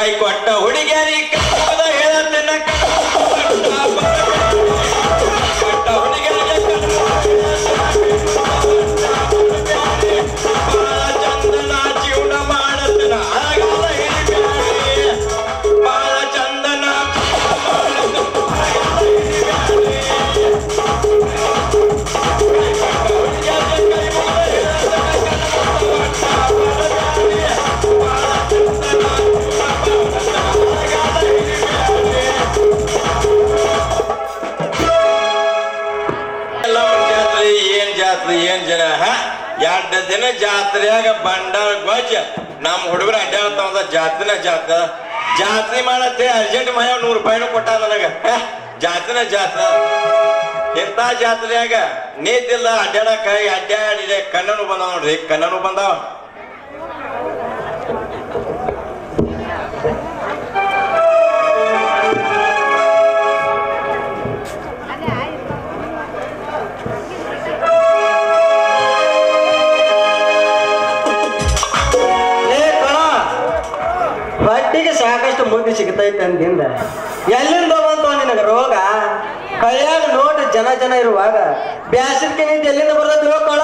ಕೈ ಕೊಟ್ಟ ಹುಡುಗಿಯರಿ ಹೇಳತ್ತೇನ ಕೊಟ್ಟ ಹುಡುಗಿಯರಿಗೆ ಚಂದನ ಜೀವನ ಮಾಡತ್ತೇನ ಅಳಗಾಲ ಹಿಡಿಬ್ಯಾಡಿ ಬಾಳ ಚಂದನ ಏನ್ ಜನ 2 ದಿನ ಜಾತ್ರೆಯಾಗ ಬಂಡಾರ ಗೊಜ್ಜ ನಮ್ಮ ಹುಡುಗರು ಅಡ್ಡಾಡ್ತಾವ ಜಾತ್ರೆ ಮಾಡತ್ತೆ ಅರ್ಜೆಂಟ್ ಮಯ 100 ರೂಪಾಯಿನೂ ಕೊಟ್ಟ ನನಗ ಜಾತ್ರೆ ಎಂತ ಜಾತ್ರೆಯಾಗ ನೀತಿಲ್ಲ ಅಡ್ಡಾಡಕ ಅಡ್ಡಾಡಿದೆ ಕಣ್ಣನು ಬಂದಾವ ನೋಡ್ರಿ ಕಣ್ಣನು ಬಂದಾವ ಹೊಟ್ಟಿಗೆ ಸಾಕಷ್ಟು ಮುದ್ದೆ ಸಿಗ್ತೈತೆ ಅಂದಿಂದ ಎಲ್ಲಿಂದ ಬಂತು ನಿನಗೆ ರೋಗ ಕೈಯಾಗ ನೋಡ್ರಿ ಜನ ಇರುವಾಗ ಬ್ಯಾಸಕ್ಕೆ ನಿಂತು ಎಲ್ಲಿಂದ ಬರ್ತೈತಿ ಹೋಗ್ಕೊಳ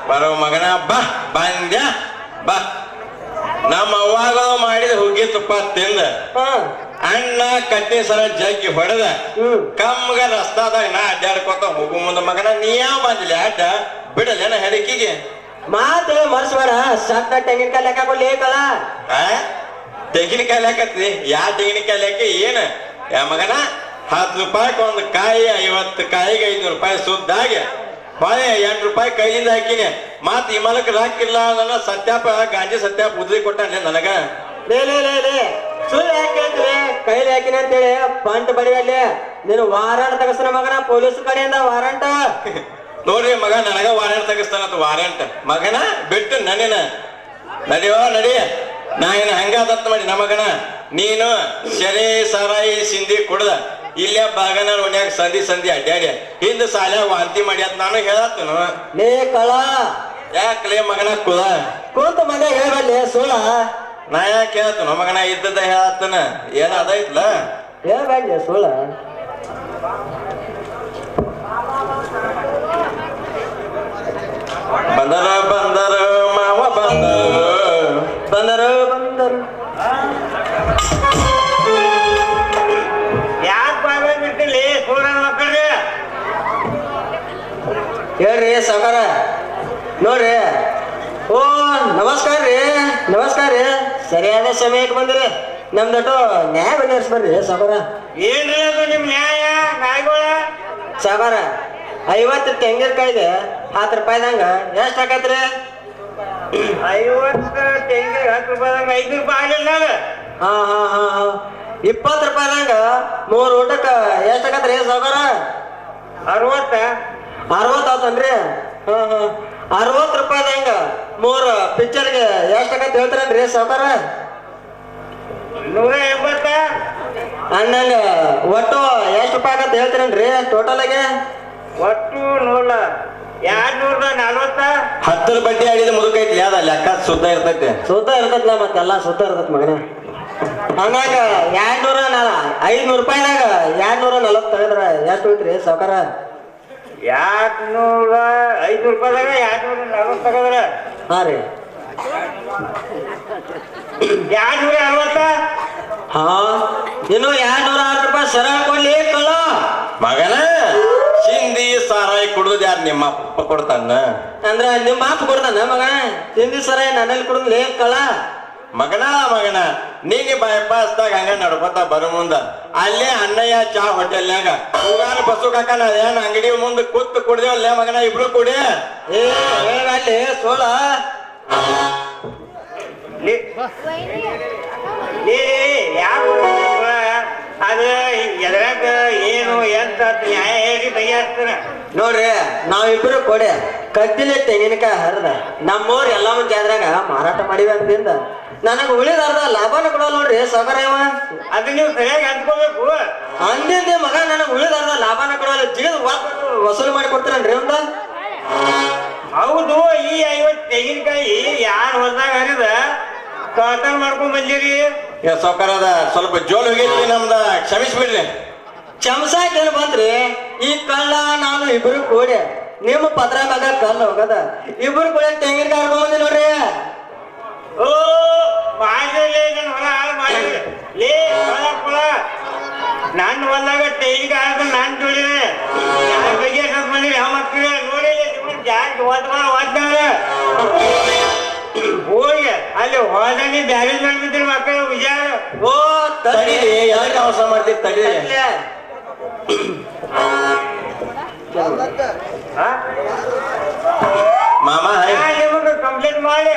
ಬರೋ ಮಗನ ಬಾ ಬಂದ್ಯಾ ಬಾ ನಮ್ಮ ಅವ್ವಾಗ ಮಾಡಿದ ಹುಗ್ಗಿ ತುಪ್ಪ ತಿಂದ ಅಣ್ಣ ಕಟ್ಟಿ ಸರ ಜಗ್ಗಿ ಹೊಡೆದ ಕಮ್ಮಗ ರಸ್ತಾದಾಗ ನಾ ಅಡ್ಡಾಡ್ಕೊತ ಹೋಗು ಮುಂದ ಮಗನ ನೀ ಯಾವ ಬಂದಿಲ್ಲ ಅಡ್ಡ ಬಿಡಲೇನ ಹೆಡಕಿಗೆ ಮಾತು ಮರ್ಸ್ಬೇಡ ಸತ್ತ ತೆಂಗಿನಕಾಯಿ ಲೆಕ್ಕ ಕೊಡ್ಲಿ ಕಳ ತೆಂಗಿನಕಾಯಿ ಲೆಕ್ಕತ್ತಿ ತೆಂಗಿನಕಾಯಿ ಲೆಕ್ಕ ಏನ ಯಾ ಮಗನ 10 ರೂಪಾಯಿಗೆ ಒಂದು ಕಾಯಿ 50 ಕಾಯಿಗೆ 500 ರೂಪಾಯಿ ಸುದ್ದಾಗಿ ಹೊಳೆ 8 ರೂಪಾಯಿ ಕೈಯಿಂದ ಹಾಕಿನಿ ಮತ್ ಈ ಮಲಕ್ ಹಾಕಿಲ್ಲ ನನ್ನ ಸತ್ಯಾಪ ಗಾಂಜಿ ಸತ್ಯಾಪ ಉದ್ರಿ ಕೊಟ್ಟಾನೆ ನನಗ ಸುಳ್ಳು ಯಾಕೆ ಕೈಲಿ ಹಾಕಿನಿ ಅಂತೇಳಿ ಪಂಟ್ ಬಡಿಯಲ್ಲಿ ನೀನು ವಾರಂಟ್ ತಗಸ್ತಾನ ಮಗನ ಪೊಲೀಸ್ ಕಡೆಯಿಂದ ವಾರಂಟ್ ನೋಡ್ರಿ ಮಗ ನನಗ ವಾರಂಟ್ ತೆಗಿಸ್ತಾನಂತ ವಾರಂಟ್ ಮಗನ ಬಿಟ್ಟು ನನ್ನೇನ ನಡಿಯೋ ನಡಿ ನಾ ಏನ ಹಂಗಾದತ್ ಮಾಡಿ ನಮಗನ ನೀನು ಶರೇ ಸಾರಾಯಿ ಸಿಂಧಿ ಕುಡ್ದ ಇಲ್ಲೇ ಬಾಗನ ಒಣ್ಯಾಗ ಸಂಧಿ ಅಡ್ಡಾಡಿ ಹಿಂದ ಸಾಲ್ಯಾಗ ವಾಂತಿ ಮಾಡ್ಯಾತ್ ನಾನು ಹೇಳತ್ತನು ಲೇ ಕಳ ಯಾಕಲೇ ಮಗನ ಕುದ ಕೂತು ಮನೆ ಹೇಳ್ಬಲ್ಲಿ ಸುಳ್ಳ ನಾ ಯಾಕೆ ಹೇಳ್ತನು ಮಗನ ಇದ್ದದ ಹೇಳತ್ತನ ಏನ ಅದೈತ್ಲ ಹೇಳ್ಬೇಡಿ ಸುಳ್ಳ ಬಂದರ ಮಾವ ಬಂದರು ಯಾಕೆ ಬಾಗಿರ್ತಿಲ್ಲಿ ಸೂರ್ಯ ಮಕ್ಕಳ್ರಿ ಹೇಳ್ರಿ ಸಾವುಕಾರ ನೋಡ್ರಿ ಓ ನಮಸ್ಕಾರ ರೀ ಸರಿಯಾದ ಸಮಯಕ್ಕೆ ಬಂದ್ರಿ ನಮ್ದಟ್ಟು ನ್ಯಾಯ ಬಗೆಹರಿಸ್ಬರ್ರಿ ಸಾವುಕಾರ ಏನ್ರಿ ಅದು ನಿಮ್ ನ್ಯಾಯ ಗಾಯಗಳ ಸಾವುಕಾರ 50 ತೆಂಗಿನಕಾಯಿಗೆ 10 ರೂಪಾಯಿದಂಗ ಎಷ್ಟು ಆಕತ್ರಿ 50 ತೆಂಗಿಗೆ 10 ರೂಪಾಯಿದಂಗ 5 ರೂಪಾಯಿ ಆಗಿಲ್ಲ ಹಾ 20 ರೂಪಾಯಿದಂಗ 3 ಊಟಕ್ಕ ಎಷ್ಟು ಆಕತ್ರಿ ಸಾವುಕಾರ 60 ಆತನ್ರಿ 60 ರೂಪಾಯಿದಂಗ 3 ಪಿಕ್ಚರ್ಗೆ ಎಷ್ಟು ಆಕತ್ ಹೇಳ್ತಾರನ್ರಿ ಸಾವುಕಾರ 180 ಅಂದಂಗ ಒಟ್ಟು ಎಷ್ಟು ರೂಪಾಯಿ ಆಗತ್ತೆ ಹೇಳ್ತೀರನ್ರಿ ಟೋಟಲ್ ಆಗಿ ಒಟ್ಟು ನೋಡ 240 10 ಬಡ್ಡಿ ಆಡಿದ ಮುದುಕೈತಿ ಅದ ಲೆಕ್ಕ ಸುದ್ದ ಇರ್ತೈತಿ ಇರ್ತೈತ್ಲ ಮತ್ತೆಲ್ಲ ಸುತ್ತ ಇರ್ತೈತಿ ಮಗನ ಹಂಗಾಗ 500 ರೂಪಾಯಿನಾಗ 240 ತೆಗೆದ್ರ ಎಷ್ಟು ಐತ್ರಿ ಸಾವುಕಾರ 5 ರೂಪಾಯಿದಾಗ 240 ತಗದ್ರ ಹಾ ರೀ 240 ಹಾ ಇನ್ನು 206 ರೂಪಾಯಿ ಸರ ಕೊಡ್ಲಿ ಕಳ್ಳ ಮಗನ ಹಿಂದಿ ಸಾರಾಯಿ ಕುಡ್ದು ಯಾರು ನಿಮ್ಮ ಅಪ್ಪ ಕೊಡ್ತಾನ ಅಂದ್ರ ನಿಮ್ಮ ಅಪ್ಪ ಕೊಡ್ತಾನ ಮಗನ ಹಿಂದಿ ಸರ ನನ್ನಲ್ಲಿ ಕುಡಿದ್ಲಿ ಕಳ್ಳ ಮಗನ ನೀನಿ ಬೈಪಾಸ್ದಾಗ ಹಂಗ ನಡ್ಕೊತ ಬರೋ ಮುಂದ ಅಲ್ಲೇ ಅಣ್ಣಯ್ಯ ಚಾ ಹೋಟೆಲ್ನಾಗ ಹೂಗಾನ ಬಸ್ಸು ಕಾಕನ ಏನ್ ಅಂಗಡಿ ಮುಂದೆ ಕೂತ್ ಕುಡ್ದೇವಲ್ಲೇ ಮಗನ ಇಬ್ರು ಕೂಡಿ ಅಲ್ಲಿ ಸೋಳ ಅದು ಎದ್ರಾಗ ಏನು ಎಂತ ನ್ಯಾಯ ಹೇಳಿ ಬಗೆಹರಿಸ್ತಾರ ನೋಡ್ರಿ ನಾವಿಬ್ರು ಕೊಡೆ ಕದ್ದಿಲೆ ತೆಂಗಿನಕಾಯಿ ಹರಿದ ನಮ್ಮೂರ್ ಎಲ್ಲ ಜಾತ್ರೆಗ ಮಾರಾಟ ಮಾಡಿವಿ ಅಂದಿಂದ ನನಗೆ ಉಳಿದಾರ್ದ ಲಾಭನ ಕೊಡಲ್ಲ ನೋಡ್ರಿ ಸಾವುಕಾರ ಅದು ನೀವು ಸರಿಯಾಗಿ ಅಂದ್ಕೋಬೇಕು ಅಂದಿಂದ ಮಗ ನನಗೆ ಉಳಿದಾರ್ದ ಲಾಭನ ಕೊಡಲ್ಲ ಜಿಗಿದು ವಸೂಲು ಮಾಡಿ ಕೊಡ್ತೀರನ್ರಿ ಒಂದ ಹೌದು ಈ 50 ತೆಂಗಿನಕಾಯಿ ಯಾರು ಹೊಲ್ದಾಗ ಹರಿದ ಕಾತಲ್ ಮಾಡ್ಕೊಂಡ್ ಬಂದಿರಿ ಸೌಕರ್ಯದ ಸ್ವಲ್ಪ ಜೋಲ್ ಹೋಗೈತಿ ನಮ್ದ ಕ್ಷಮಿಸ್ಬಿಡ್ರಿ. ಚಮಸಾಕ್ ಏನ್ ಬಂದ್ರಿ? ಈ ಕಳ್ಳ ನಾನು ಇಬ್ರು ಕೂಡಿ ನಿಮ್ಮ ಪದ್ರ ಮ್ಯಾಗ ಕಲ್ಲು ಹೋಗದ ಇಬ್ರು ಕೂಡ ತೆಂಗಿನಕಾಯಿ ಹರ್ಕೊಂಡ್ ಬಂದಿ ನೋಡ್ರಿ. ಓ ಮಾಡಿರಲಿ ನನ್ನ ಹೊಲ ಹಾಳು ಮಾಡಿರಿ ಲೇ ಕೊಳ ನನ್ನ ಹೊಲ್ದಾಗ ತೆಂಗಿನಕಾಯಿ ಹಾಕ ನಾನು ಜೋಡಿದೆ ಯಾರ ಬಗ್ಗೆ ಬಂದಿರಿ ಯಾವ ಮಕ್ಕಳು ನೋಡಿ ಜಾಸ್ತಿ ಓದ್ತಾರ ಹೋಗಿ ಅಲ್ಲಿ ಹೋದಲ್ಲಿ ಬ್ಯಾರೇಜ್ ಮಾಡ್ಬಿಟ್ಟಿರಿ ಮಕ್ಕಳು ವಿಚಾರ. ಓ ತಡೀರಿ, ಯಾಕೆ ಅವಸರ ಮಾಡ್ತೀರಿ? ತಡೀರಿ. ಮಾಮ ನಿಮಗೆ ಕಂಪ್ಲೇಂಟ್ ಮಾಡಿ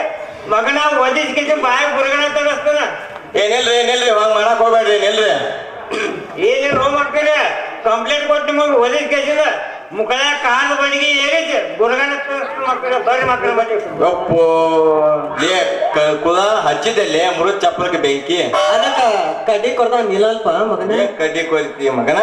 ಮಗನ ಓದಿಸ್ಕಿಂತ ಬಾಯ ಗುರುಗಣ ತಗಸ್ತಾನ. ಏನಿಲ್ರಿ ಹಂಗ್ ಮಾಡಕ್ ಹೋಗ್ಬೇಡ್ರಿ. ನಿಲ್ರಿ, ಏನೇನು ಹೋಮ್ ಮಾಡ್ತೀರಿ? ಕಂಪ್ಲೇಂಟ್ ಕೊಟ್ಟು ನಿಮಗೆ ಓದಿಸ್ಕಿಸಿದ ಮುಖದ ಕಾಲು ಬಡಿಗೆ ಏನೈತಿ ಗುರುಗಣ ಮಕ್ಕಳು ಬರ್ರಿ ಮಕ್ಕಳು ಬಡ್ಡಿ ಒಪ್ಪು ಲೇ ಕುದ ಹಚ್ಚಿದಲ್ಲಿ ಮುರು ಚಪ್ಪಲಕ್ಕೆ ಬೆಂಕಿ ಅದಕ್ಕ ಕಡ್ಡಿ ಕೊಡ್ತಾವ ನಿಲ್ಲಲ್ಪ ಮಗನೇ. ಕಡ್ಡಿ ಕೊಯ್ತಿ ಮಗನ.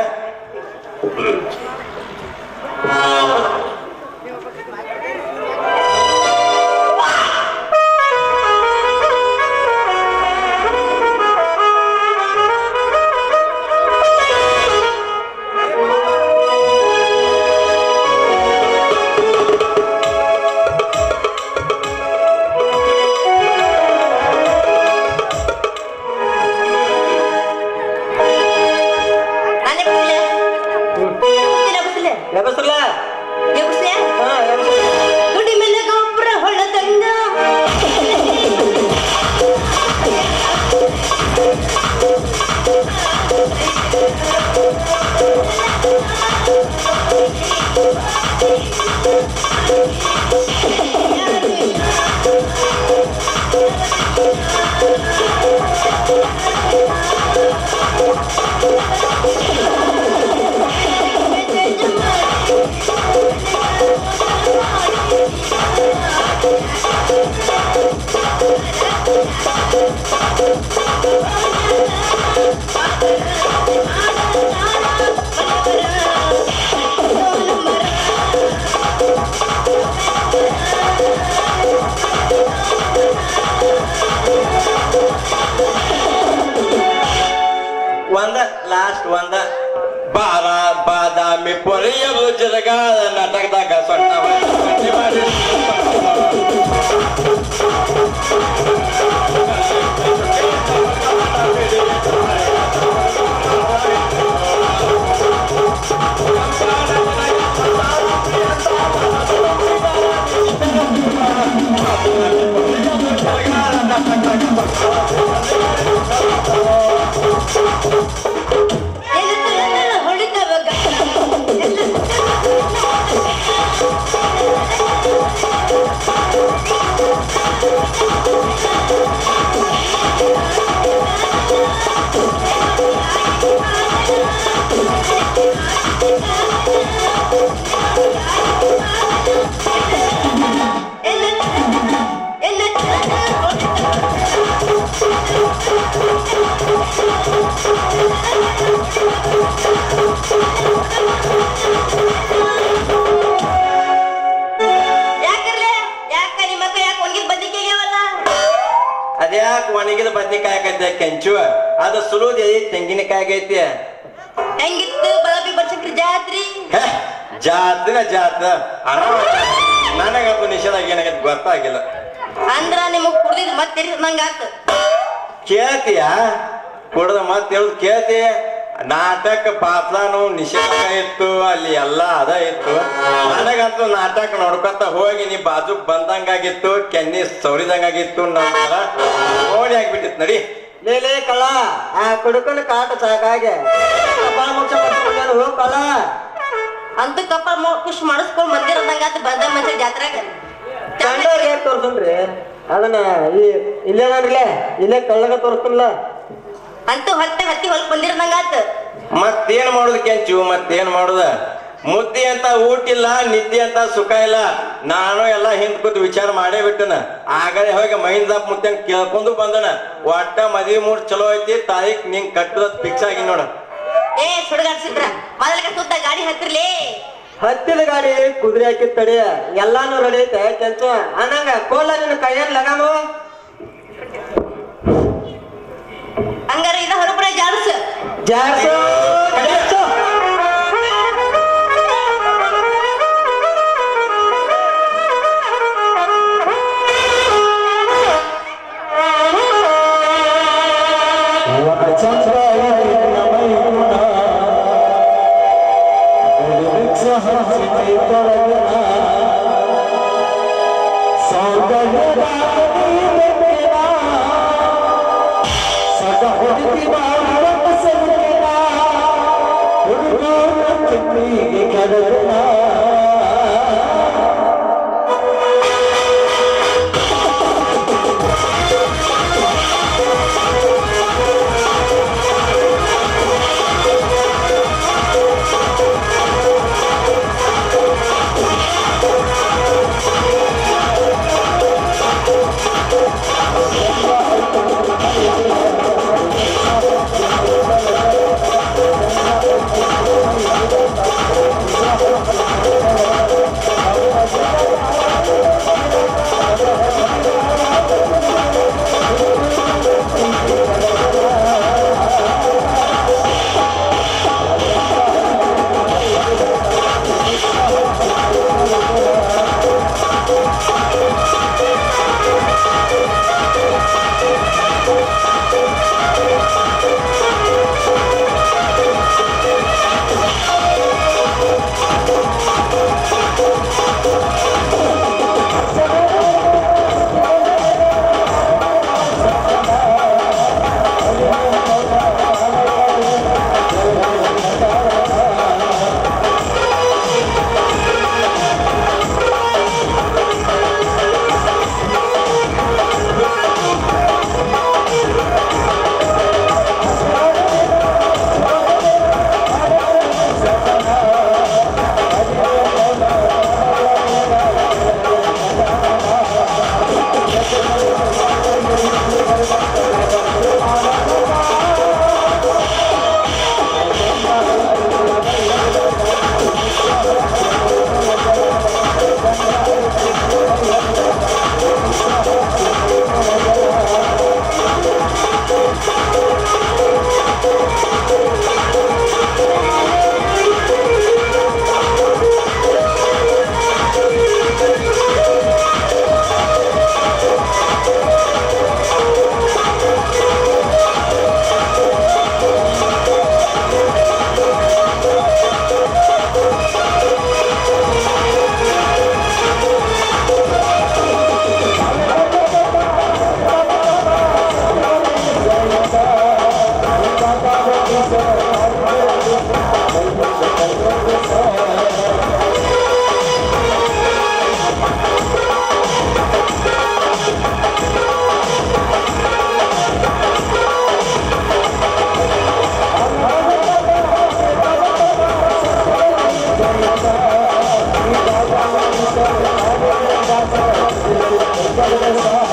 ಎಬಸ್ರಲ್ಲ? ಹಾ, ದುಡಿ ಮೇಲೆ ಗೊಬ್ಬರ ಹೊಳ್ಳದಂಗ ಲಾಸ್ಟ್ ಒಂದ ಬಾರ ಬಾದಾಮಿ ಪೊರೆಯಲು ಜರಗಾದ ನಾಟಕದಾಗ ಸೊಟ್ಟ ಮಾಡಿ ಅದ್ಯಾಕೆ ಒಣಗಿದ ಬದ್ನಿಕಾಯಿ ಆಗೈತೆ ಕೆಂಚು ಅದು ಸುಲುದಿ ತೆಂಗಿನಕಾಯಿ ಆಗೈತಿ. ಹೆಂಗಿತ್ತು ಬಳಬಿ ಬರ್ಸಕ್ರಿ ಜಾತ್ರಿ? ಜಾತ್ರೆ ನನಗಂತೂ ನಿಷೇಧ ಏನಾಗೈತೆ ಗೊತ್ತಾಗಿಲ್ಲ. ಅಂದ್ರ ನಿಮಗ್ ಕುಡ್ದಿದ್ ಮತ್ತೆ ನಂಗಾತ ಕೇಳ್ತೀಯ? ಕುಡ್ದ ಮತ್ತೆ ಹೇಳುದು ಕೇಳ್ತಿ? ನಾಟಕ ಪಾತ್ಲಾನು ನಿಷೇಧ ಇತ್ತು, ಅಲ್ಲಿ ಎಲ್ಲ ಅದ ಇತ್ತು. ನನಗಂತೂ ನಾಟಕ ನೋಡ್ಕೊತ ಹೋಗಿ ನೀ ಬಾಜುಕ್ ಬಂದಂಗಾಗಿತ್ತು, ಕೆನ್ನಿ ಸೌರಿದಂಗಾಗಿತ್ತು. ನಂತರ ನೋಡಿ ಆಗ್ಬಿಟ್ಟಿತ್ತು. ನಡಿ ಲೇ ಕಳ್ಳ, ಆ ಕುಡುಕನ ಕಾಟ ಸಾಕಾಗೆ ಕಪಾಳ ಮೋಕ್ಷ ಮಾಡ್ಕೊಂಡು ಹೋಗ್ ಕಳ್ಳ. ಅಂತ ಕಪಾಳ ಖುಷಿ ಮಾಡಿಸ್ಕೊಂಡ್ ಮಂದಿರ ನಂಗಾತ ಬಂದ ಮನುಷ್ಯ ಜಾತ್ರೆಗ ಕಂಡವ್ರಿಗೆ ಯಾಕೆ ತೋರ್ಸನ್ರಿ ಅದನ್ನ? ಇಲ್ಲೇ ಕಳ್ಳಗ ತೋರಿಸ್ತಲ್ಲ. ಅಂತೂ ಹತ್ತಿ ಹೊಲಕ್ ಬಂದಿರ ನಂಗಾತ. ಮತ್ತೇನ್ ಮಾಡುದು ಕೆಂಚು? ಮತ್ತೇನ್ ಮಾಡುದ? ಮುದ್ದೆ ಅಂತ ಊಟ ಇಲ್ಲ, ನಿದ್ದೆ ಅಂತ ಸುಖ ಇಲ್ಲ. ನಾನು ಎಲ್ಲ ಹಿಂದ್ ಕೂತ್ ವಿಚಾರ ಮಾಡೇ ಬಿಟ್ಟನ. ಆಗಲೇ ಹೋಗಿ ಮಹಿಂದಾಪ್ ಮುದ್ದೆ ಕೇಳ್ಕೊಂಡು ಬಂದನ. ಒಟ್ಟ ಮದ್ವಿ ಮೂಡ್ ಚಲೋ ಐತಿ, ತಾರೀಖ್ ನಿಂಗ್ ಕಟ್ಟದ ಫಿಕ್ಸ್ ಆಗಿ ನೋಡ. ಏ ಸುಡ್ಗಾಡ್ಸಿದ್ರ ಮೊದಲಕ ಸುತ್ತ ಗಾಡಿ ಹತ್ತಿರ್ಲಿ. ಹತ್ತಿದ ಗಾಡಿ ಕುದುರೆ ಹಾಕಿದ್ ತಡಿ, ಎಲ್ಲಾನು ರೆಡಿ ಐತೆ ಕೆಂಚ ಅನ್ನಂಗ. ಕೋಲ ನಿನ್ನ ಕೈಯನ್ ಲಗಾಮು ಜಾಡ್ಸು ಜಾಡ್ಸು. Gracias.